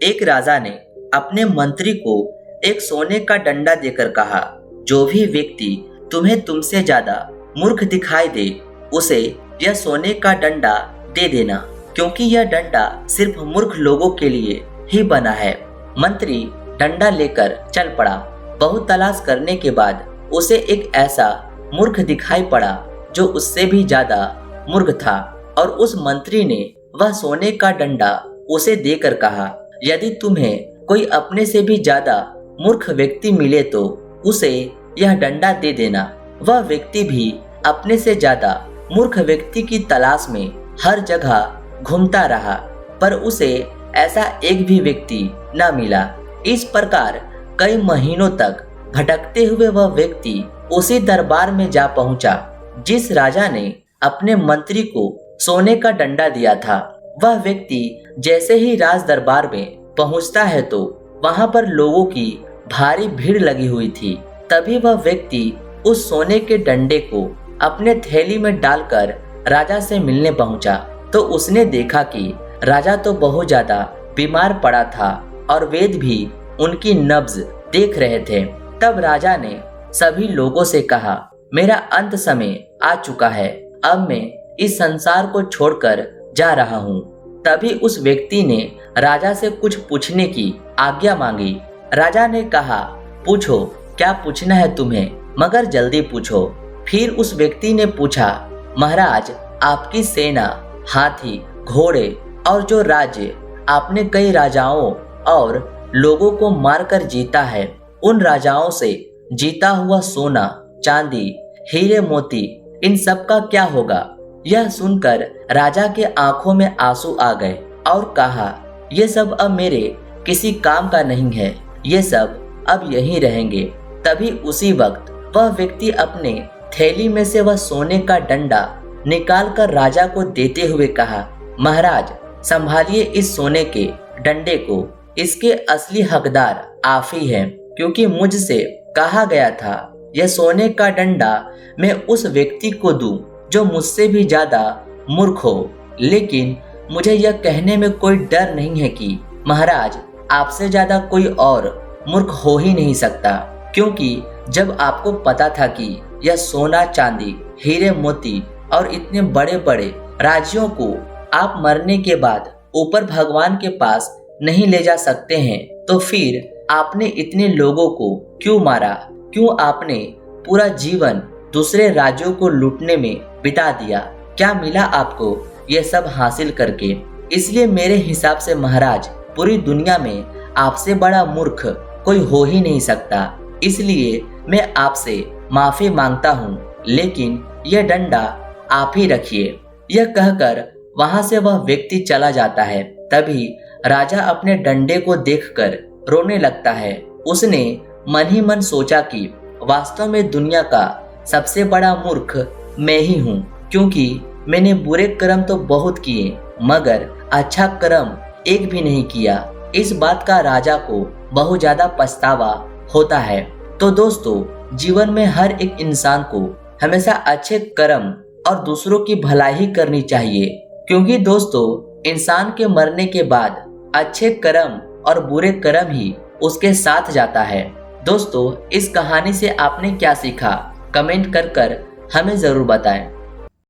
एक राजा ने अपने मंत्री को एक सोने का डंडा देकर कहा, जो भी व्यक्ति तुम्हें तुमसे ज्यादा मूर्ख दिखाई दे उसे यह सोने का डंडा दे देना, क्योंकि यह डंडा सिर्फ मूर्ख लोगों के लिए ही बना है। मंत्री डंडा लेकर चल पड़ा। बहुत तलाश करने के बाद उसे एक ऐसा मूर्ख दिखाई पड़ा जो उससे भी ज्यादा मूर्ख था, और उस मंत्री ने वह सोने का डंडा उसे देकर कहा, यदि तुम्हें कोई अपने से भी ज्यादा मूर्ख व्यक्ति मिले तो उसे यह डंडा दे देना। वह व्यक्ति भी अपने से ज्यादा मूर्ख व्यक्ति की तलाश में हर जगह घूमता रहा, पर उसे ऐसा एक भी व्यक्ति न मिला। इस प्रकार कई महीनों तक भटकते हुए वह व्यक्ति उसी दरबार में जा पहुंचा जिस राजा ने अपने मंत्री को सोने का डंडा दिया था। वह व्यक्ति जैसे ही राज दरबार में पहुंचता है तो वहां पर लोगों की भारी भीड़ लगी हुई थी। तभी वह व्यक्ति उस सोने के डंडे को अपने थैली में डालकर राजा से मिलने पहुंचा, तो उसने देखा कि राजा तो बहुत ज्यादा बीमार पड़ा था और वैद्य भी उनकी नब्ज देख रहे थे। तब राजा ने सभी लोगों से कहा, मेरा अंत समय आ चुका है, अब मैं इस संसार को छोड़कर जा रहा हूँ। तभी उस व्यक्ति ने राजा से कुछ पूछने की आज्ञा मांगी। राजा ने कहा, पूछो, क्या पूछना है तुम्हें, मगर जल्दी पूछो। फिर उस व्यक्ति ने पूछा, महाराज, आपकी सेना, हाथी, घोड़े और जो राज्य आपने कई राजाओं और लोगों को मारकर जीता है, उन राजाओं से जीता हुआ सोना, चांदी, हीरे मोती, इन सब का क्या होगा? यह सुनकर राजा के आंखों में आंसू आ गए और कहा, ये सब अब मेरे किसी काम का नहीं है, ये सब अब यहीं रहेंगे। तभी उसी वक्त वह व्यक्ति अपने थैली में से वह सोने का डंडा निकालकर राजा को देते हुए कहा, महाराज, संभालिए इस सोने के डंडे को, इसके असली हकदार आप ही हैं, क्योंकि मुझसे कहा गया था यह सोने का डंडा मैं उस व्यक्ति को दूं जो मुझसे भी ज्यादा मूर्ख हो। लेकिन मुझे यह कहने में कोई डर नहीं है कि महाराज, आपसे ज्यादा कोई और मूर्ख हो ही नहीं सकता, क्योंकि जब आपको पता था कि यह सोना, चांदी, हीरे मोती और इतने बड़े बड़े राज्यों को आप मरने के बाद ऊपर भगवान के पास नहीं ले जा सकते हैं, तो फिर आपने इतने लोगों को क्यों मारा? क्यों आपने पूरा जीवन दूसरे राज्यों को लूटने में बिता दिया? क्या मिला आपको ये सब हासिल करके? इसलिए मेरे हिसाब से महाराज, पूरी दुनिया में आपसे बड़ा मूर्ख कोई हो ही नहीं सकता। इसलिए मैं आपसे माफी मांगता हूँ, लेकिन यह डंडा आप ही रखिए। यह कहकर वहां से वह व्यक्ति चला जाता है। तभी राजा अपने डंडे को देखकर रोने लगता है। उसने मन ही मन सोचा कि वास्तव में दुनिया का सबसे बड़ा मूर्ख मैं ही हूँ, क्योंकि मैंने बुरे कर्म तो बहुत किए मगर अच्छा कर्म एक भी नहीं किया। इस बात का राजा को बहुत ज्यादा पछतावा होता है। तो दोस्तों, जीवन में हर एक इंसान को हमेशा अच्छे कर्म और दूसरों की भलाई करनी चाहिए, क्योंकि दोस्तों, इंसान के मरने के बाद अच्छे कर्म और बुरे कर्म ही उसके साथ जाता है। दोस्तों, इस कहानी से आपने क्या सीखा? कमेंट कर हमें जरूर बताएं।